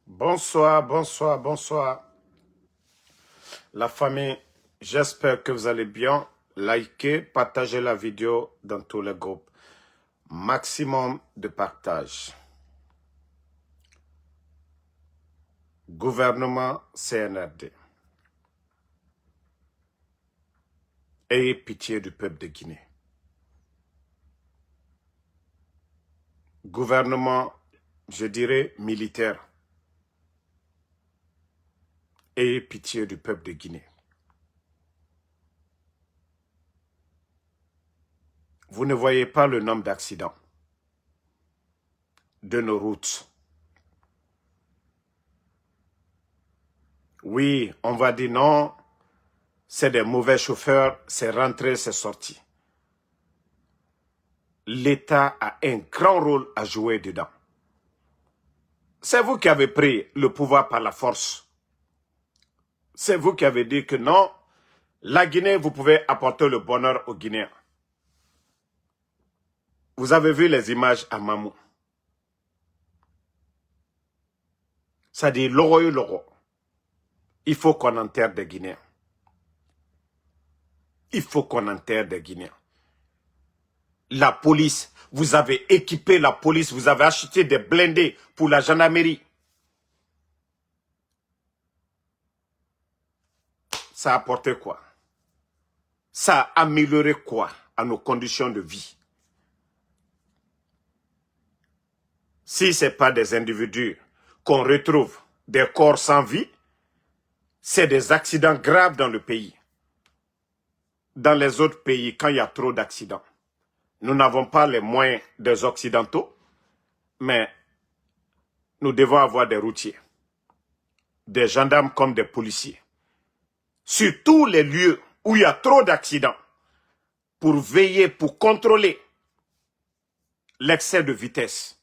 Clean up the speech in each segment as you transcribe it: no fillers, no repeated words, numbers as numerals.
Bonsoir, bonsoir, bonsoir. La famille, j'espère que vous allez bien. Likez, partagez la vidéo dans tous les groupes. Maximum de partage. Gouvernement CNRD. Ayez pitié du peuple de Guinée. Gouvernement, je dirais militaire. Ayez pitié du peuple de Guinée. Vous ne voyez pas le nombre d'accidents de nos routes. Oui, on va dire non, c'est des mauvais chauffeurs, c'est rentré, c'est sorti. L'État a un grand rôle à jouer dedans. C'est vous qui avez pris le pouvoir par la force. C'est vous qui avez dit que non, la Guinée, vous pouvez apporter le bonheur aux Guinéens. Vous avez vu les images à Mamou. Ça dit loro. Il faut qu'on enterre des Guinéens. Il faut qu'on enterre des Guinéens. La police, vous avez équipé la police, vous avez acheté des blindés pour la gendarmerie. Ça a apporté quoi? Ça a amélioré quoi à nos conditions de vie? Si ce n'est pas des individus qu'on retrouve des corps sans vie, c'est des accidents graves dans le pays. Dans les autres pays, quand il y a trop d'accidents, nous n'avons pas les moyens des Occidentaux, mais nous devons avoir des routiers, des gendarmes comme des policiers, sur tous les lieux où il y a trop d'accidents, pour veiller, pour contrôler l'excès de vitesse.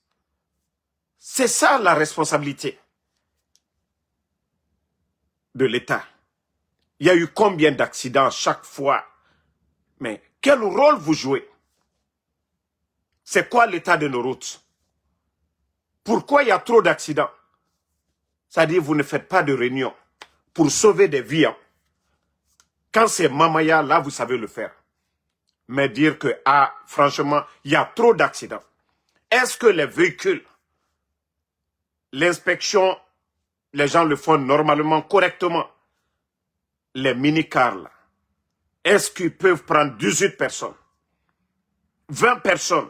C'est ça la responsabilité de l'État. Il y a eu combien d'accidents chaque fois? Mais quel rôle vous jouez? C'est quoi l'état de nos routes? Pourquoi il y a trop d'accidents? C'est-à-dire vous ne faites pas de réunion pour sauver des vies. Quand c'est Mamaya, là, vous savez le faire. Mais dire que, franchement, il y a trop d'accidents. Est-ce que les véhicules, l'inspection, les gens le font normalement, correctement? Les mini-cars, là, est-ce qu'ils peuvent prendre 18 personnes? 20 personnes?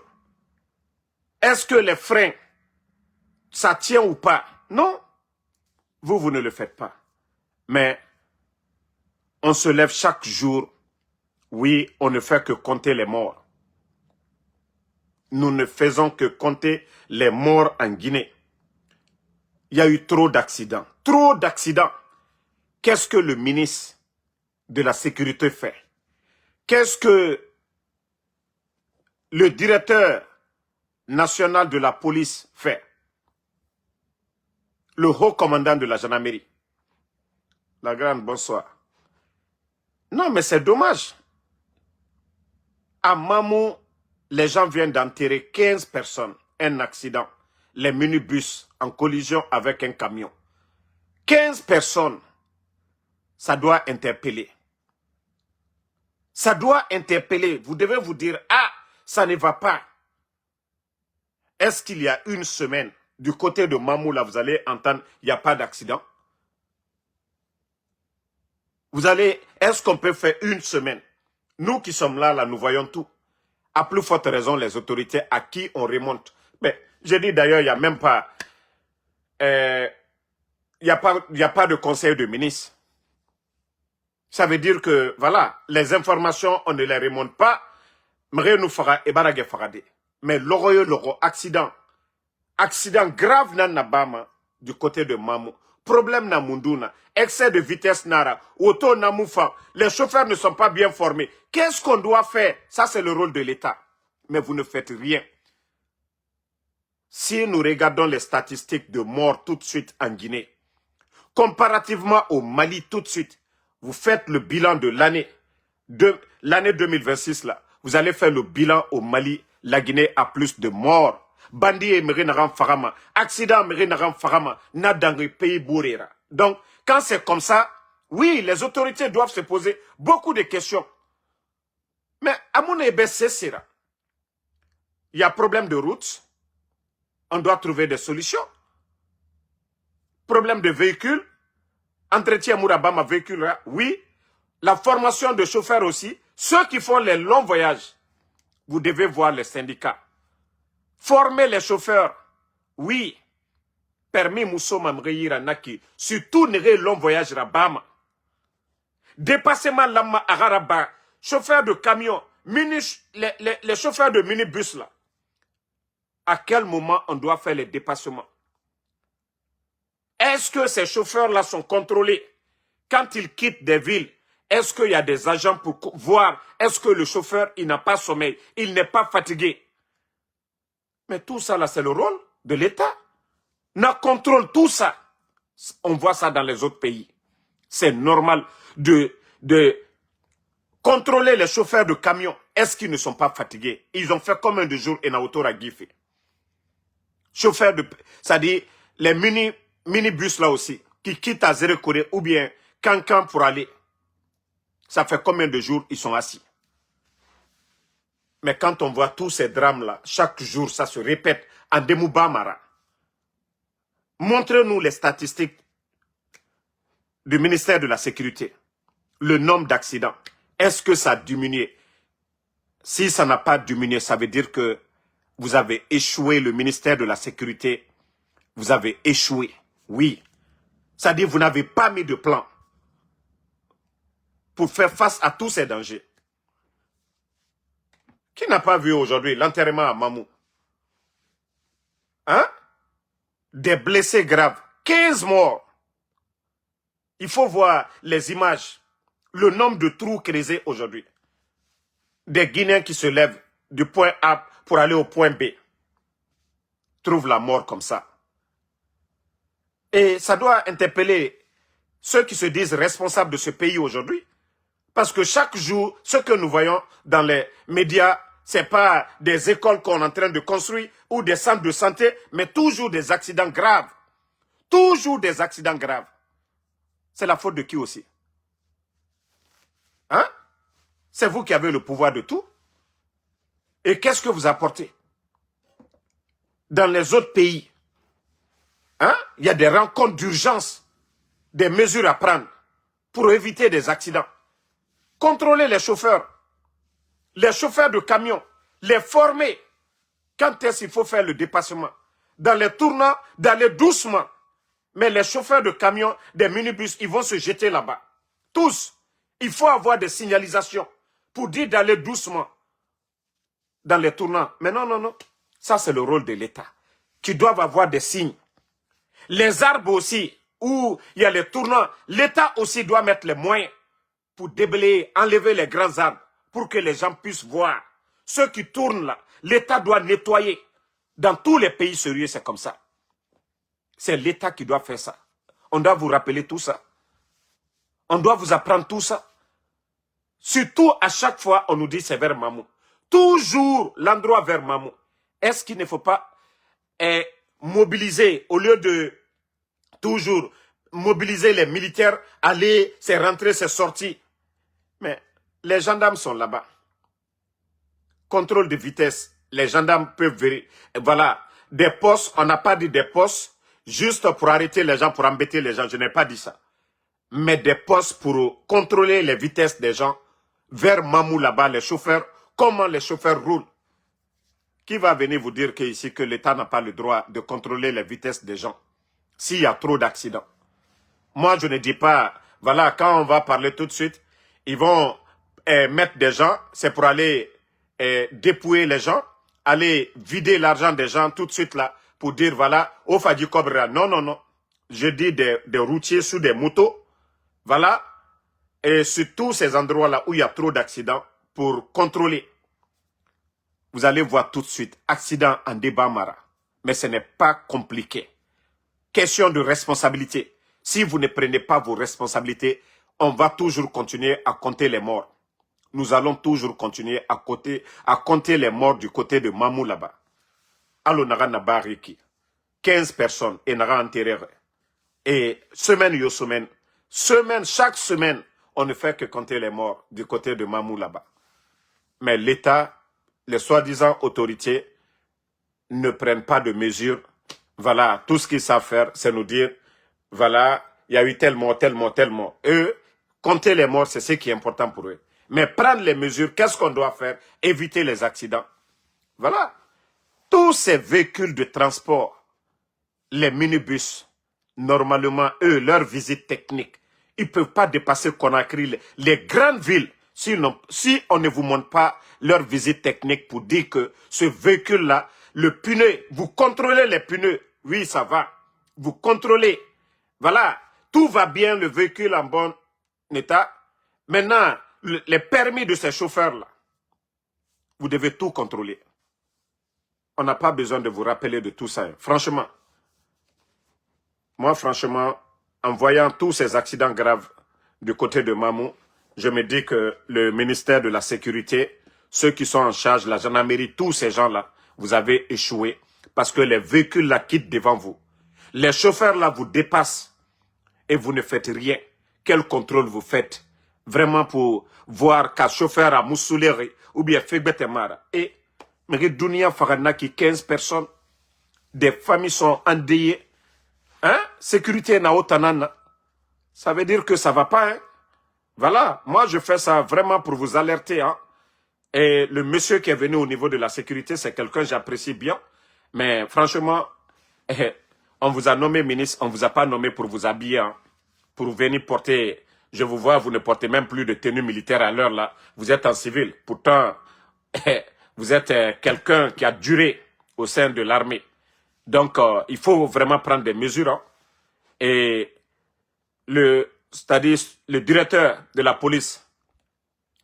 Est-ce que les freins, ça tient ou pas? Non. Vous ne le faites pas. Mais on se lève chaque jour. Oui, on ne fait que compter les morts. Nous ne faisons que compter les morts en Guinée. Il y a eu trop d'accidents. Trop d'accidents. Qu'est-ce que le ministre de la Sécurité fait? Qu'est-ce que le directeur national de la police fait? Le haut commandant de la gendarmerie. La grande, bonsoir. Non, mais c'est dommage. À Mamou, les gens viennent d'enterrer 15 personnes. Un accident. Les minibus en collision avec un camion. 15 personnes. Ça doit interpeller. Ça doit interpeller. Vous devez vous dire, ça ne va pas. Est-ce qu'il y a une semaine, du côté de Mamou, là, vous allez entendre, il n'y a pas d'accident? Est-ce qu'on peut faire une semaine? Nous qui sommes là, nous voyons tout. À plus forte raison, les autorités à qui on remonte. Mais, j'ai dit d'ailleurs, il n'y a même pas, il n'y a pas de conseil de ministre. Ça veut dire que, voilà, les informations, on ne les remonte pas. Mais l'oro, accident. Accident grave dans Nabama, du côté de Mamou. Problème na Munduna. Excès de vitesse nara. Auto namoufa. Les chauffeurs ne sont pas bien formés. Qu'est-ce qu'on doit faire? Ça, c'est le rôle de l'État. Mais vous ne faites rien. Si nous regardons les statistiques de morts tout de suite en Guinée, comparativement au Mali tout de suite, vous faites le bilan de l'année 2026 là. Vous allez faire le bilan au Mali. La Guinée a plus de morts. bandit mere naran fagama, accident mere naran fagama, na dans pays bourrera. Donc, quand c'est comme ça, oui, les autorités doivent se poser beaucoup de questions. Mais à mon avis, c'est ça. Il y a problème de route. On doit trouver des solutions. Problème de véhicule. Entretien Mourabama véhicule, là, oui. La formation de chauffeurs aussi. Ceux qui font les longs voyages, vous devez voir les syndicats. Former les chauffeurs, oui. Permis Mousso Mamreyira Naki. Surtout les longs voyages Rabama. Dépassement Lama Agaraba. Chauffeurs de camions, les chauffeurs de minibus là. À quel moment on doit faire les dépassements? Est-ce que ces chauffeurs-là sont contrôlés? Quand ils quittent des villes, est-ce qu'il y a des agents pour voir? Est-ce que le chauffeur, il n'a pas sommeil? Il n'est pas fatigué? Mais tout ça, là, c'est le rôle de l'État. On contrôle tout ça. On voit ça dans les autres pays. C'est normal de contrôler les chauffeurs de camions. Est-ce qu'ils ne sont pas fatigués? Ils ont fait combien de jours en auto à Guifé? Chauffeurs de... C'est-à-dire les minibus là aussi, qui quittent à Zérekoré ou bien Cancan pour aller. Ça fait combien de jours ils sont assis? Mais quand on voit tous ces drames-là, chaque jour, ça se répète en Demoubamara. Montrez-nous les statistiques du ministère de la Sécurité. Le nombre d'accidents. Est-ce que ça a diminué? Si ça n'a pas diminué, ça veut dire que vous avez échoué, le ministère de la Sécurité. Vous avez échoué. Oui. C'est-à-dire que vous n'avez pas mis de plan pour faire face à tous ces dangers. Qui n'a pas vu aujourd'hui l'enterrement à Mamou? Hein? Des blessés graves. 15 morts. Il faut voir les images. Le nombre de trous creusés aujourd'hui. Des Guinéens qui se lèvent du point A pour aller au point B. Trouvent la mort comme ça. Et ça doit interpeller ceux qui se disent responsables de ce pays aujourd'hui. Parce que chaque jour, ce que nous voyons dans les médias, ce n'est pas des écoles qu'on est en train de construire ou des centres de santé, mais toujours des accidents graves. Toujours des accidents graves. C'est la faute de qui aussi? Hein? C'est vous qui avez le pouvoir de tout. Et qu'est-ce que vous apportez? Dans les autres pays, hein? Il y a des rencontres d'urgence, des mesures à prendre pour éviter des accidents. Contrôler les chauffeurs de camions, les former. Quand est-ce qu'il faut faire le dépassement? Dans les tournants, d'aller doucement. Mais les chauffeurs de camions, des minibus, ils vont se jeter là-bas. Tous. Il faut avoir des signalisations pour dire d'aller doucement dans les tournants. Mais non, non, non. Ça, c'est le rôle de l'État, qui doivent avoir des signes. Les arbres aussi, où il y a les tournants, l'État aussi doit mettre les moyens pour déblayer, enlever les grands arbres, pour que les gens puissent voir. Ceux qui tournent là, l'État doit nettoyer. Dans tous les pays sérieux, c'est comme ça. C'est l'État qui doit faire ça. On doit vous rappeler tout ça. On doit vous apprendre tout ça. Surtout, à chaque fois, on nous dit c'est vers Mamou. Toujours l'endroit vers Mamou. Est-ce qu'il ne faut pas mobiliser, au lieu de toujours mobiliser les militaires, aller, c'est rentrer, c'est sortir. Mais les gendarmes sont là-bas. Contrôle de vitesse. Les gendarmes peuvent vérifier. Voilà. Des postes, on n'a pas dit des postes, juste pour arrêter les gens, pour embêter les gens. Je n'ai pas dit ça. Mais des postes pour contrôler les vitesses des gens. Vers Mamou là-bas, les chauffeurs, comment les chauffeurs roulent. Qui va venir vous dire qu'ici que l'État n'a pas le droit de contrôler les vitesses des gens s'il y a trop d'accidents? Moi, je ne dis pas, voilà, quand on va parler tout de suite, ils vont mettre des gens, c'est pour aller dépouiller les gens, aller vider l'argent des gens tout de suite là, pour dire, voilà, au Fadi Cobra. Non, non, non. Je dis des routiers sous des motos, voilà, et sur tous ces endroits-là où il y a trop d'accidents, pour contrôler. Vous allez voir tout de suite, accident en Debamara. Mais ce n'est pas compliqué. Question de responsabilité. Si vous ne prenez pas vos responsabilités, on va toujours continuer à compter les morts. Nous allons toujours continuer à compter les morts du côté de Mamou là-bas. alo naga na bariki 15 personnes et naga enterrer. Et semaine, chaque semaine, on ne fait que compter les morts du côté de Mamou là-bas. Mais l'État, les soi-disant autorités, ne prennent pas de mesures. Voilà, tout ce qu'ils savent faire, c'est nous dire, voilà, il y a eu tel mort, tel mort, tel mort. Eux, compter les morts, c'est ce qui est important pour eux. Mais prendre les mesures, qu'est-ce qu'on doit faire? Éviter les accidents. Voilà. Tous ces véhicules de transport, les minibus, normalement, eux, leur visite technique, ils ne peuvent pas dépasser Conakry, les grandes villes, si on ne vous montre pas leur visite technique pour dire que ce véhicule-là, le pneu, vous contrôlez les pneus, oui, ça va, vous contrôlez, voilà, tout va bien, le véhicule en bon état. Maintenant, les permis de ces chauffeurs-là, vous devez tout contrôler. On n'a pas besoin de vous rappeler de tout ça, hein. Franchement. Moi, franchement, en voyant tous ces accidents graves du côté de Mamou, je me dis que le ministère de la Sécurité, ceux qui sont en charge, la gendarmerie, tous ces gens-là, vous avez échoué parce que les véhicules-là quittent devant vous. Les chauffeurs-là vous dépassent et vous ne faites rien. Quel contrôle vous faites? Vraiment pour voir qu'un chauffeur a moussoulé ou bien fait bêtemara. Et, mais Dunia Faranaki, 15 personnes, des familles sont endeuillées. Hein? Sécurité na otanana. Ça veut dire que ça va pas, hein? Voilà, moi je fais ça vraiment pour vous alerter, hein. Et le monsieur qui est venu au niveau de la sécurité, c'est quelqu'un que j'apprécie bien. Mais franchement, on vous a nommé ministre, on vous a pas nommé pour vous habiller, hein, pour venir porter. Je vous vois, vous ne portez même plus de tenue militaire à l'heure là. Vous êtes en civil. Pourtant, vous êtes quelqu'un qui a duré au sein de l'armée. Donc, il faut vraiment prendre des mesures, hein. Et c'est-à-dire le directeur de la police,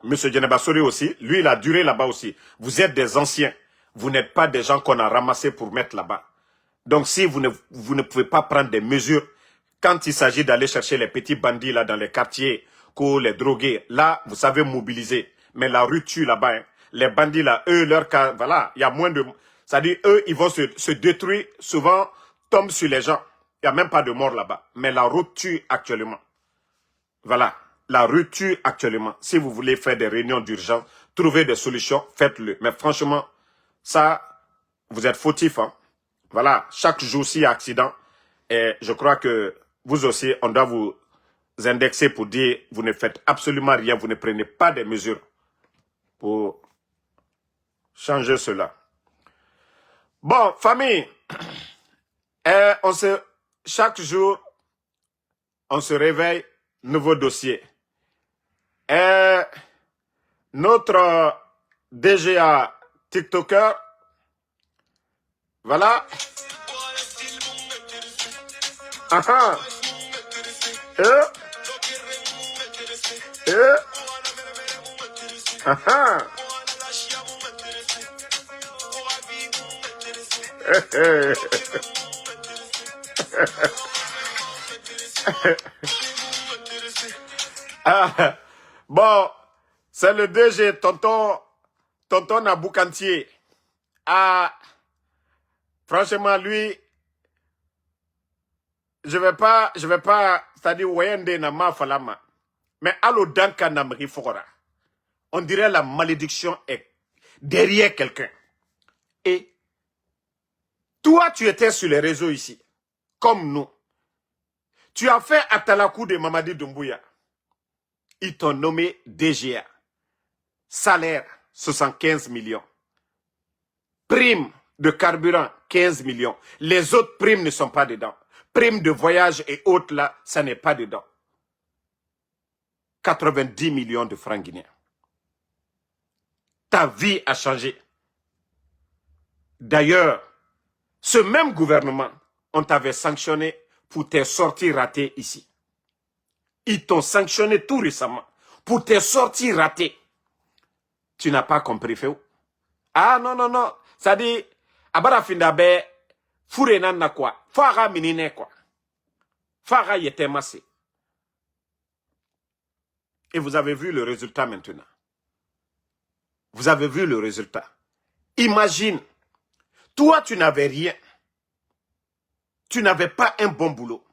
M. Djeneba-Sori aussi, lui, il a duré là-bas aussi. Vous êtes des anciens. Vous n'êtes pas des gens qu'on a ramassés pour mettre là-bas. Donc, si vous ne pouvez pas prendre des mesures, quand il s'agit d'aller chercher les petits bandits là dans les quartiers, les drogués, là, vous savez mobiliser. Mais la rue tue là-bas, hein. Les bandits là, eux, leur cas, voilà, il y a moins de... C'est-à-dire, eux, ils vont se détruire, souvent, tombent sur les gens. Il n'y a même pas de mort là-bas. Mais la route tue actuellement. Voilà. La rue tue actuellement. Si vous voulez faire des réunions d'urgence, trouver des solutions, faites-le. Mais franchement, ça, vous êtes fautif, hein. Voilà. Chaque jour, s'il y a accident, et je crois que vous aussi, on doit vous indexer pour dire, vous ne faites absolument rien, vous ne prenez pas des mesures pour changer cela. Bon, famille, chaque jour, on se réveille, nouveau dossier. Notre DGA TikToker, voilà. Aha. Aha. Ah, bon, c'est le DG, tonton Naboukantier. Ah, franchement, lui, je vais pas, c'est-à-dire, Wayende na ma falama. Mais allo danka namri fora. On dirait la malédiction est derrière quelqu'un. Et toi, tu étais sur les réseaux ici, comme nous. Tu as fait Atalakou de Mamadi Doumbouya. Ils t'ont nommé DGA. Salaire, 75 millions. Prime de carburant, 15 millions. Les autres primes ne sont pas dedans. Prime de voyage et autres là, ça n'est pas dedans. 90 millions de francs guinéens. Ta vie a changé. D'ailleurs, ce même gouvernement, on t'avait sanctionné pour tes sorties ratées ici. Ils t'ont sanctionné tout récemment pour tes sorties ratées. Tu n'as pas compris, Féo? Ah non, non, non. Ça dit, Abara Findabe, Fourenan na quoi? Fara minine quoi? Fara yete massé. Et vous avez vu le résultat maintenant. Vous avez vu le résultat. Imagine, Toi, tu n'avais rien. Tu n'avais pas un bon boulot.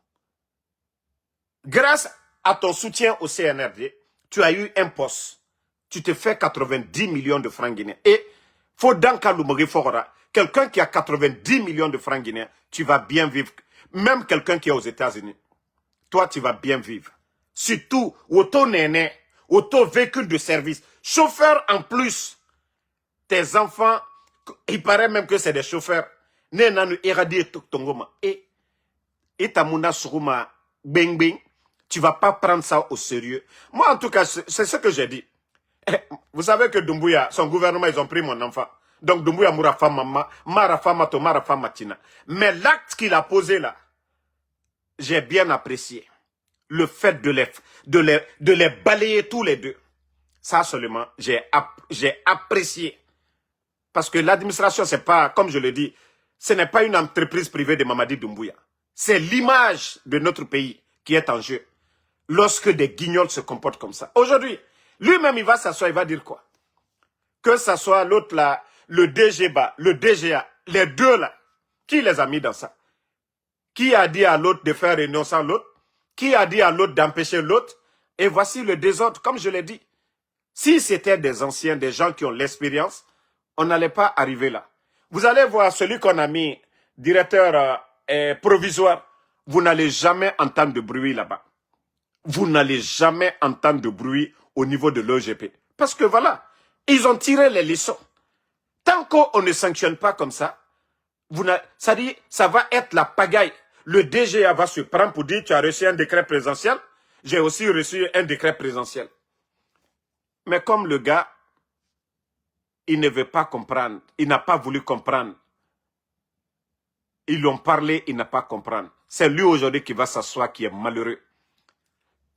Grâce à ton soutien au CNRD, tu as eu un poste. Tu te fais 90 millions de francs guinéens. Et, quelqu'un qui a 90 millions de francs guinéens, tu vas bien vivre. Même quelqu'un qui est aux États-Unis, toi, tu vas bien vivre. Surtout, auto-néné, auto-véhicule de service, chauffeur en plus. Tes enfants, il paraît même que c'est des chauffeurs. Et Tamuna Suruma, bing bing, tu vas pas prendre ça au sérieux. Moi, en tout cas, c'est ce que j'ai dit. Vous savez que Doumbouya, son gouvernement, ils ont pris mon enfant. Donc Doumbouya Mourafa Mama, Marafa Mato, Marafa Matina. Mais l'acte qu'il a posé là, j'ai bien apprécié. Le fait de les balayer tous les deux. Ça seulement, j'ai apprécié. Parce que l'administration, c'est pas, comme je le dis, ce n'est pas une entreprise privée de Mamadi Doumbouya. C'est l'image de notre pays qui est en jeu. Lorsque des guignols se comportent comme ça. Aujourd'hui, lui-même, il va s'asseoir, il va dire quoi? Que ça soit l'autre là, le DGBA, le DGA, les deux là, qui les a mis dans ça? Qui a dit à l'autre de faire réunion sans l'autre? Qui a dit à l'autre d'empêcher l'autre? Et voici le désordre, comme je l'ai dit. Si c'était des anciens, des gens qui ont l'expérience, on n'allait pas arriver là. Vous allez voir celui qu'on a mis directeur provisoire. Vous n'allez jamais entendre de bruit là-bas. Vous n'allez jamais entendre de bruit au niveau de l'OGP. Parce que voilà, ils ont tiré les leçons. Tant qu'on ne sanctionne pas comme ça, ça dit, ça va être la pagaille. Le DGA va se prendre pour dire, tu as reçu un décret présidentiel, j'ai aussi reçu un décret présidentiel. Mais comme le gars, il ne veut pas comprendre, il n'a pas voulu comprendre. Ils lui ont parlé, il n'a pas compris. C'est lui aujourd'hui qui va s'asseoir, qui est malheureux.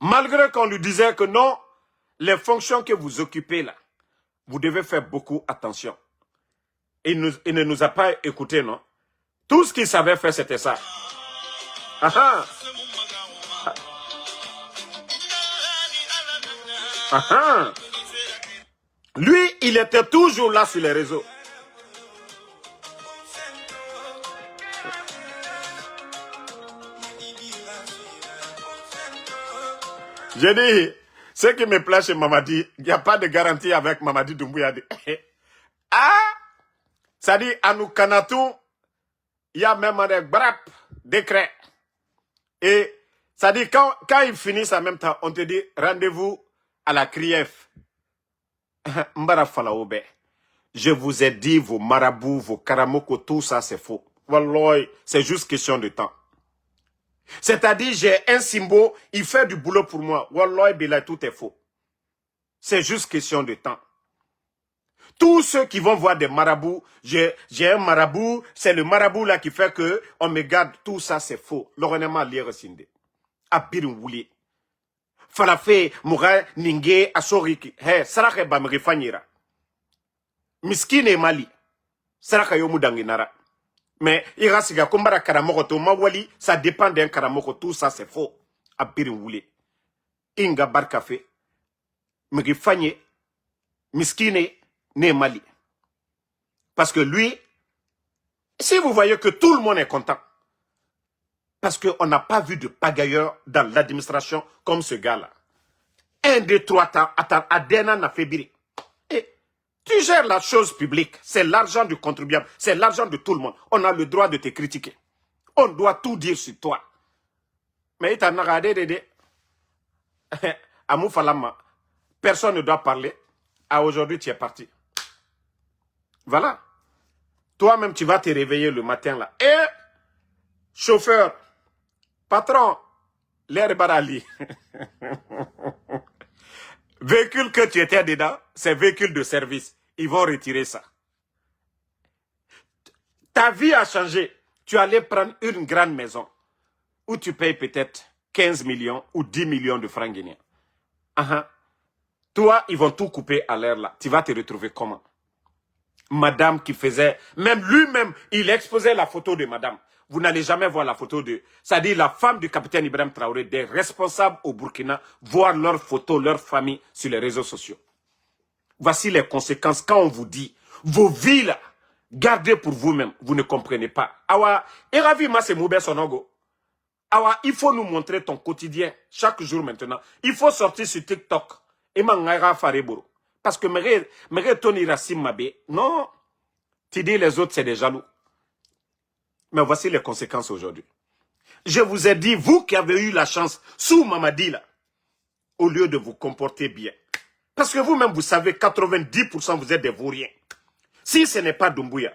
Malgré qu'on lui disait que non, les fonctions que vous occupez là, vous devez faire beaucoup attention. Il ne nous a pas écoutés, non? Tout ce qu'il savait faire, c'était ça. Ah ah. Ah ah. Lui, il était toujours là sur les réseaux. J'ai dit, ce qui me plaît chez Mamadi, il n'y a pas de garantie avec Mamadi Doumbouya. Ah, ça dit, à nous Kanatou, il y a même un décret. Et ça dit, quand ils finissent en même temps, on te dit, rendez-vous à la CRIEF. Mbara Falaoube. Je vous ai dit, vos marabouts, vos karamoko, tout ça, c'est faux. Wallah, c'est juste question de temps. C'est-à-dire, j'ai un symbole, il fait du boulot pour moi. Wallah, billah, tout est faux. C'est juste question de temps. Tous ceux qui vont voir des marabouts, j'ai un marabout, c'est le marabout là qui fait que on me garde, tout ça c'est faux. L'ornement lire sinde. Abirin wuli. Falafe, moura, ninge, asoriki. He, sarake ba mrifanyira. Miskine mali. Saraka yomu danginara. Mais irasiga kumbara karamoko to mawali, ça dépend d'un karamoko, tout ça c'est faux. Abirin wuli. Inga barkafe. Mrifanye. Miskine. Né Mali. Parce que lui, si vous voyez que tout le monde est content, parce qu'on n'a pas vu de pagailleur dans l'administration comme ce gars-là. 1, 2, 3 temps, attends, Adena n'a fait biri. Et tu gères la chose publique, c'est l'argent du contribuable, c'est l'argent de tout le monde. On a le droit de te critiquer. On doit tout dire sur toi. Mais il t'a regardé, Amou Falama, personne ne doit parler. À aujourd'hui, tu es parti. Voilà. Toi-même, tu vas te réveiller le matin là. Et, chauffeur, patron, l'air barali. Véhicule que tu étais dedans, c'est véhicule de service. Ils vont retirer ça. Ta vie a changé. Tu allais prendre une grande maison où tu payes peut-être 15 millions ou 10 millions de francs guinéens. Toi, ils vont tout couper à l'air là. Tu vas te retrouver comment? Madame qui faisait, même lui-même, il exposait la photo de madame. Vous n'allez jamais voir la photo de, c'est-à-dire la femme du capitaine Ibrahim Traoré, des responsables au Burkina, voir leurs photos, leur famille sur les réseaux sociaux. Voici les conséquences quand on vous dit, vos vies là, Gardez pour vous-même, vous ne comprenez pas. Awa, Eravi ma se moube sonogo. Awa, il faut nous montrer ton quotidien chaque jour maintenant. Il faut sortir sur TikTok. Et mangaira fareboro. Parce que mere Tony Rassim Mabe, non, tu dis les autres c'est des jaloux. Mais voici les conséquences aujourd'hui. Je vous ai dit, vous qui avez eu la chance, sous Mamadi là, au lieu de vous comporter bien. Parce que vous-même, vous savez, 90% vous êtes des vauriens. Si ce n'est pas Doumbouya,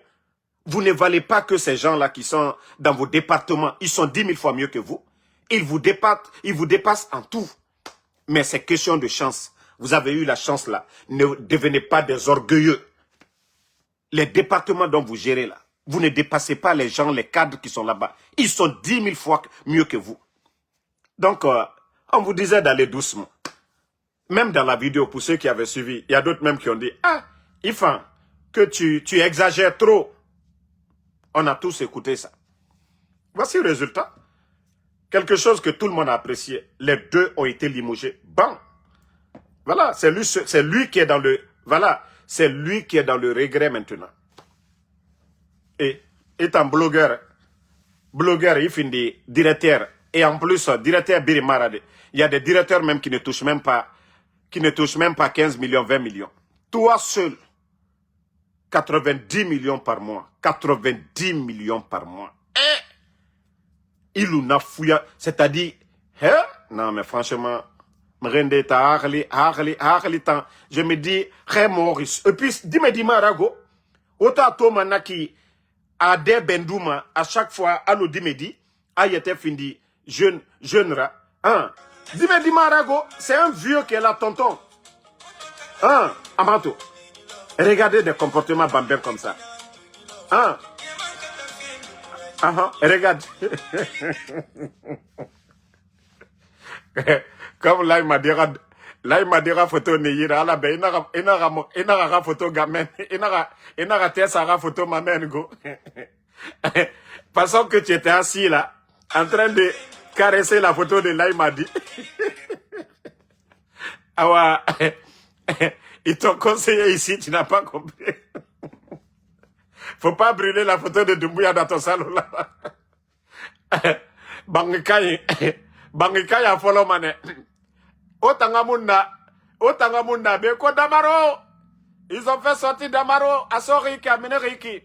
vous ne valez pas que ces gens-là qui sont dans vos départements, ils sont 10 000 fois mieux que vous. Ils vous dépassent en tout. Mais c'est question de chance. Vous avez eu la chance là. Ne devenez pas des orgueilleux. Les départements dont vous gérez là, vous ne dépassez pas les gens, les cadres qui sont là-bas. Ils sont 10 000 fois mieux que vous. Donc, on vous disait d'aller doucement. Même dans la vidéo, pour ceux qui avaient suivi, il y a d'autres même qui ont dit, ah, Ifan, que tu exagères trop. On a tous écouté ça. Voici le résultat. Quelque chose que tout le monde a apprécié. Les deux ont été limogés. Bon. Voilà, c'est lui qui est dans le... Voilà, c'est lui qui est dans le regret maintenant. Et étant blogueur, il finit directeur. Et en plus, directeur Birimarade. Il y a des directeurs même qui ne touchent même pas 15 millions, 20 millions. Toi seul, 90 millions par mois. 90 millions par mois. Il n'a fouillé. C'est-à-dire, hein? Non, mais franchement, je me dis, Maurice. Et puis, dis-moi, Marago, autant Thomas qui a des bendouma à chaque fois, à nous dit, a été fini, jeune rat. Hein? Dis-moi, Marago, c'est un vieux qui est là, tonton. Hein? Amato. Regardez des comportements bambins comme ça. Hein? Regarde. Comme là, il m'a dit photo Neyira, là, ben, il n'a photo gamin, il n'a tessa photo maman, go. Passant que tu étais assis là, en train de caresser la photo de Laïma dit. Ah ouais, ils t'ont conseillé ici, tu n'as pas compris. Faut pas brûler la photo de Doumbouya dans ton salon là. Bangikai a follow mané. Otangamunda, Beko Damaro. Ils ont fait sortir Damaro à Soriki, à Meneriki.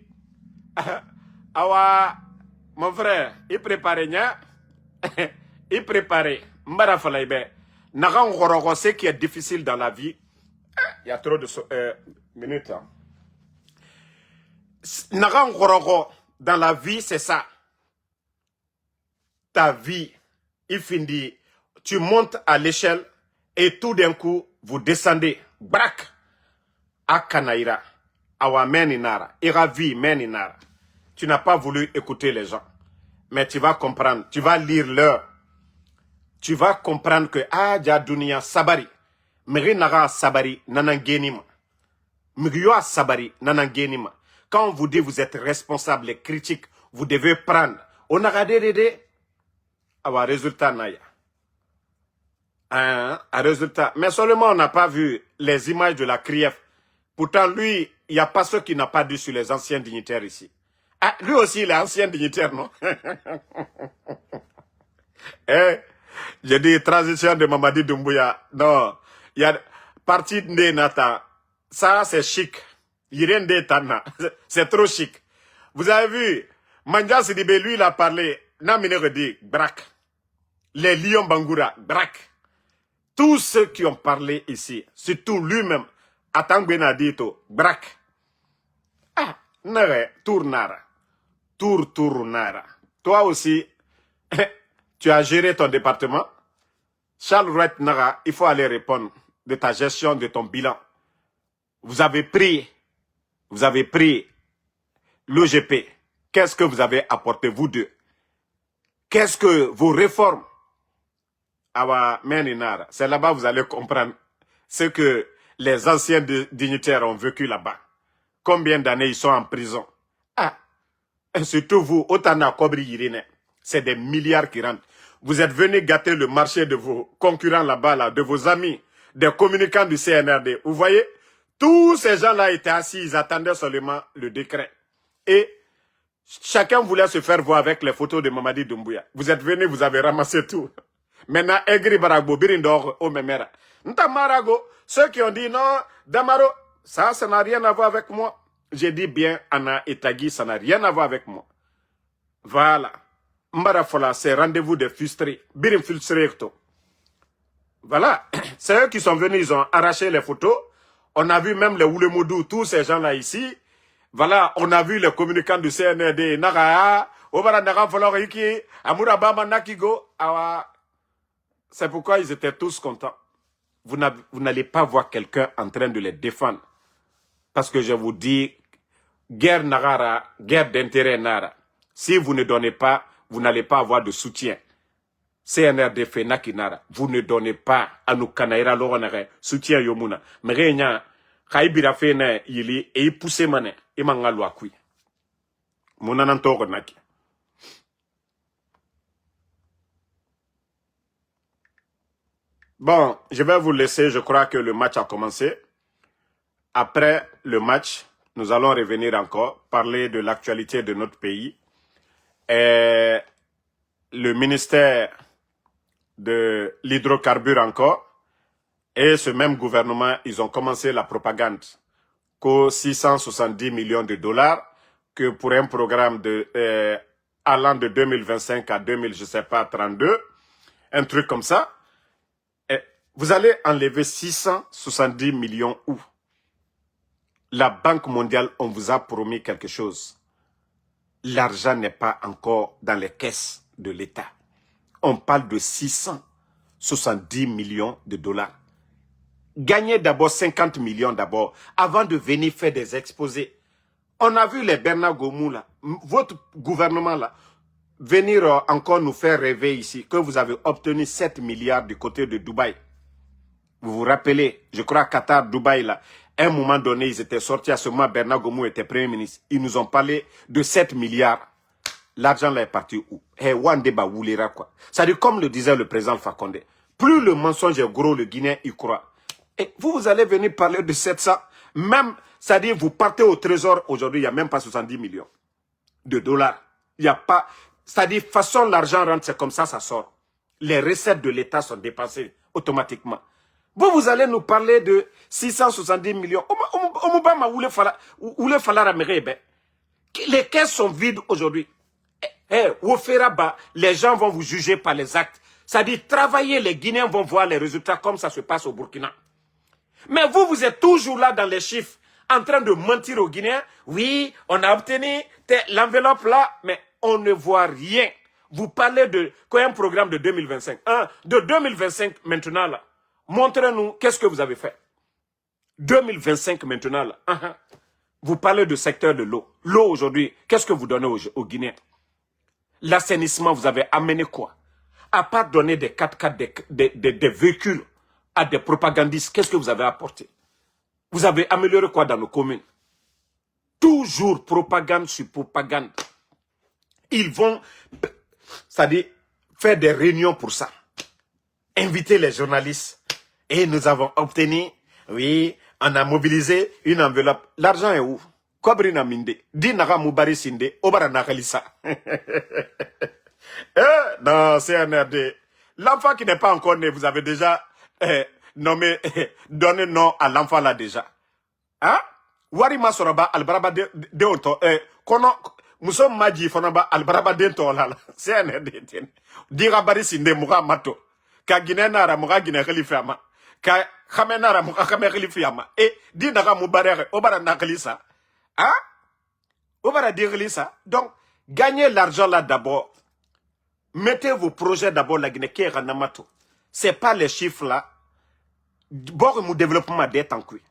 Awa, mon frère, il préparait, il préparait. Mbara Falaïbe. Naran Gororo, ce qui est difficile dans la vie. Il y a trop de minutes. Naran Gororo, dans la vie, c'est ça. Ta vie, il finit. Tu montes à l'échelle et tout d'un coup, vous descendez. Braque. À Kanaïra. Awa Meninara. Iravi Meninara. Tu n'as pas voulu écouter les gens. Mais tu vas comprendre. Tu vas lire l'heure. Tu vas comprendre que Aja Dunia Sabari. Merinara Sabari Nanangenima. Mriyoa Sabari Nanangenima. Quand on vous dit vous êtes responsable et critique, vous devez prendre. On a regardé avoir résultat Naya. Un résultat. Mais seulement on n'a pas vu les images de la CRIEF. Pourtant, lui, il n'y a pas ceux qui n'ont pas dit sur les anciens dignitaires ici. Ah, lui aussi, il est ancien dignitaire, non? J'ai dit transition de Mamadi Doumbouya. Non, il y a partie de Nata. Ça, c'est chic. C'est trop chic. Vous avez vu, Mandia Sidibé, lui, il a parlé. Namine Redi, braque. Les lions Bangoura, braque. Tous ceux qui ont parlé ici, surtout lui-même, Atangwena Dito, braque. Ah, Nere, Tournara. Tournara. Toi aussi, tu as géré ton département. Charles Rouet Nara, il faut aller répondre de ta gestion, de ton bilan. Vous avez pris l'OGP. Qu'est-ce que vous avez apporté, vous deux? Qu'est-ce que vos réformes? C'est là-bas que vous allez comprendre ce que les anciens dignitaires ont vécu là-bas. Combien d'années ils sont en prison? Ah, et surtout vous, Otana Kobri Irine, c'est des milliards qui rentrent. Vous êtes venus gâter le marché de vos concurrents là-bas, là, de vos amis, des communicants du CNRD. Vous voyez, tous ces gens-là étaient assis, ils attendaient seulement le décret. Et chacun voulait se faire voir avec les photos de Mamadi Doumbouya. Vous êtes venus, vous avez ramassé tout. Maintenant, Egri Baragbo, Birindor, Omemera. Ntamarago, ceux qui ont dit non, Damaro, ça n'a rien à voir avec moi. J'ai dit bien, Anna et Tagui, ça n'a rien à voir avec moi. Voilà. Mbarafola, c'est rendez-vous de frustrés. Birim frustré. Voilà. C'est eux qui sont venus, ils ont arraché les photos. On a vu même les Oulemodou, tous ces gens-là ici. Voilà, on a vu les communicants du CNRD, Nagaa, Obara Naga Foloriki, Amurabama Nakigo. C'est pourquoi ils étaient tous contents. Vous n'allez pas voir quelqu'un en train de les défendre. Parce que je vous dis, guerre Nagara, guerre d'intérêt Nara. Si vous ne donnez pas, vous n'allez pas avoir de soutien. CNRD fait Nakinara. Vous ne donnez pas à nous Kanaïra Loronere, soutien Yomuna. Mais rien, Khaibira Fene, il est poussé mané, et Mangalwa Kui. Mounanantoro Naki. Bon, je vais vous laisser, je crois que le match a commencé. Après le match, nous allons revenir encore, parler de l'actualité de notre pays. Et le ministère de l'hydrocarbure encore, et ce même gouvernement, ils ont commencé la propagande qu'aux 670 millions de dollars, que pour un programme de allant de 2025 à 2000, je sais pas, 32, un truc comme ça, et vous allez enlever 670 millions où? La Banque mondiale, on vous a promis quelque chose. L'argent n'est pas encore dans les caisses de l'État. On parle de 670 millions de dollars. Gagnez d'abord 50 millions d'abord, avant de venir faire des exposés. On a vu les Bernard Gomou là, votre gouvernement là, venir encore nous faire rêver ici, que vous avez obtenu 7 milliards du côté de Dubaï. Vous vous rappelez, je crois Qatar, Dubaï là, à un moment donné, ils étaient sortis, à ce moment, Bernard Gomou était Premier ministre. Ils nous ont parlé de 7 milliards. L'argent là est parti où? Quoi. C'est-à-dire, comme le disait le président Fakonde, plus le mensonge est gros, le Guinéen y croit. Et vous allez venir parler de 700. Même, c'est-à-dire, vous partez au trésor, aujourd'hui, il n'y a même pas 70 millions de dollars. Il n'y a pas, c'est-à-dire, façon l'argent rentre, c'est comme ça sort. Les recettes de l'État sont dépensées automatiquement. Vous allez nous parler de 670 millions. Les caisses sont vides aujourd'hui. Les gens vont vous juger par les actes. C'est-à-dire, travailler, les Guinéens vont voir les résultats comme ça se passe au Burkina. Mais vous êtes toujours là dans les chiffres, en train de mentir aux Guinéens. Oui, on a obtenu l'enveloppe là, mais on ne voit rien. Vous parlez de quoi, un programme de 2025. De 2025 maintenant là. Montrez-nous qu'est-ce que vous avez fait. 2025 maintenant là. Vous parlez du secteur de l'eau. L'eau aujourd'hui, qu'est-ce que vous donnez aux Guinéens? L'assainissement, vous avez amené quoi? À part donner des 4x4, des véhicules à des propagandistes, qu'est-ce que vous avez apporté? Vous avez amélioré quoi dans nos communes? Toujours propagande sur propagande. Ils vont, c'est-à-dire, faire des réunions pour ça. Inviter les journalistes. Et nous avons obtenu, oui, on a mobilisé une enveloppe. L'argent est où? Kobrina minde. Di naga mubari sinde. Obara nakalisa. Non, CNRD. L'enfant qui n'est pas encore né, vous avez déjà nommé, donné nom à l'enfant là déjà. Hein? Wari masoraba albaraba de onto. Kono, muso maji fonaba albaraba de onto la. CNRD. Dira bari sinde muga mato. Ka Guinée nara muga Guinée khalifiama. Ka Khame nara muga Khame khalifiama. Et di naga mubarere obara nakalisa. Hein? Obara direlisa. Donc, gagnez l'argent là d'abord. Mettez vos projets d'abord la Guinée qui est Ranamato. C'est pas les chiffres là. Bon, mon développement d'être en cuit.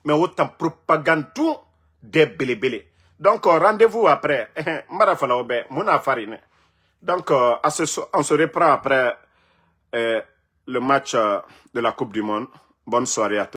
Mais autant propagande tout des belé. Donc, rendez-vous après. Marafala obe, mon affarine. Donc, on se reprend après le match de la Coupe du Monde. Bonne soirée à tous.